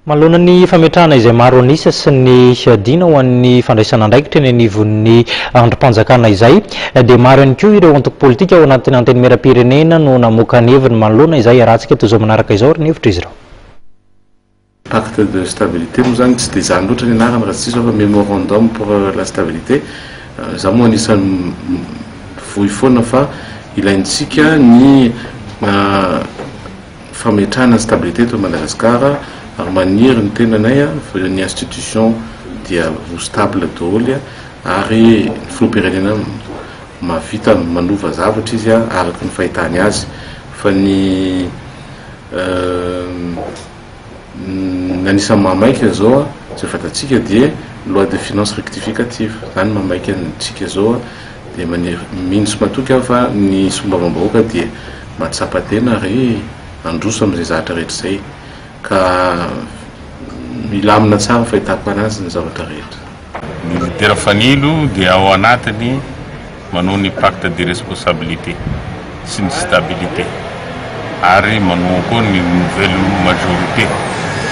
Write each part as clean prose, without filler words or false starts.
Malona ny fametrahana izay maro anisa sy ny dina ho an'ny fandraisana andraikitra eny anivon'ny androm-panjakana izay dia maro ihany koa ireo antoko politika ao anatin'ny anteny miram-pirenena no namoaka ny heviny malona izay arahantsika toy izao manaraka izao ny hevitra izy ireo. Pacte de stabilité moa zany tsy dia zany loatra ny anarany raha tsy tsisy fa mémorandum pour la stabilité za moa anisan'ny vohy foana fa ilaintsika ny fametrahana stabilité to Madagasikara ary maniry ny tenanay ny institution dia ho stable daholo ary ny filoham-pirenena mavita manova zavatra izy araky ny fahitany azy fa ny anisany mamaiky zao zay fatatsika dia loi de finance rectificative zany mamaiky antsika zao dia maniry mino sy matoky fa ny sombavambahoaka dia mahatsapa-tena ary androso amin'izay zavatra rehetra zay ka milamina tsara fahitako anazy ny zavatra rehetra. Ny lidera fanilo dia ao anatiny manao ny pacte de responsabilité sy ny stabilité ary manao koa ny nouvelle majorité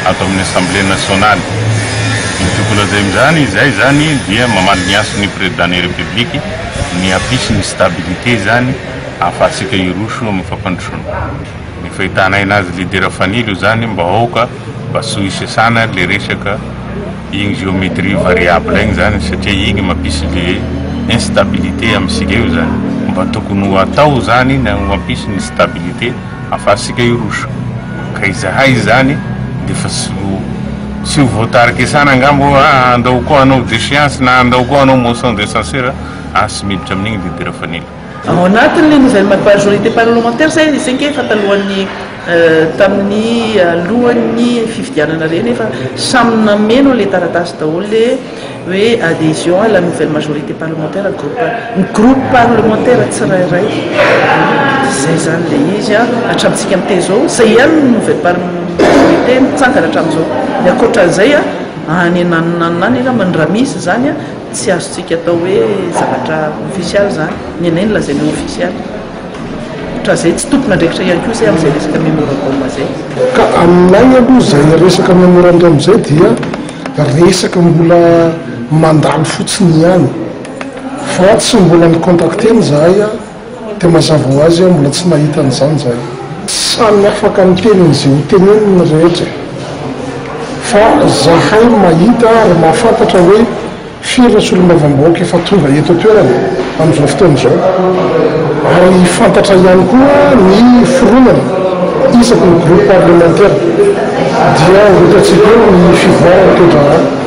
ato amin'ny assemblée nationale. Ny tokony zay izay zany dia mamaly ny asony président-ny république ny apisy ny stabilité zany ahafahantsika iroso amin'ny fampandrosoana. Ny fahitanay anazy lidera fanilo zany mba aoka mba sy isasana le resaka igny géométrie variable igny zany satria igny mampisy le instabilité amintsika io zany mba tokony atao zany na mampisy ny stabilité ahafahantsika iroso ka izahay zany dia fa tsy ho voatariky sana angambo andao koa anao déchéance na andao koa anao motion de censure sy miditra amin'igny lidera fanilo. Ao anatin'le nouvelle majorité parlementaire zay isenke fatalohan'ny tamin'ny alohan'ny fifidianana reny efa samy nameno le taratasy daholo le hoe adhésion à la nouvelle majorité parlementaire groupe parlementaire tsirairay zay zany le izy hatramintsika am'te zao zay ihany nouvelle majorité mitsangana hatramin'izao ny akoatran'izay any ananonanonany ira mandramisy zany tsy azotsika atao hoe zavatra official zany ny anay ny lazaina official ohatran' zay tsy tompona andraikitra ihany koa zay amin'izay resaka mémorandum zay. Ka aminay aloha zay resaka mémorandum zay dia resaka mbola mandalo fotsiny ihany fa tsy mbola nicontacteny zahay dia mazava ho azy mbola tsy nahita an'izany zay. Samy afaka nitenin'izay hoteneniny rehetra fa zahay mahita ary mahafantatra hoe firy solom-bavambahoaka efa tonga eto toerana amin'izao fotoana izao ary fantatra ihany koa ny fironana isaky ny groupe parlementaire dia hotatsika ny fivoarana toedrarano.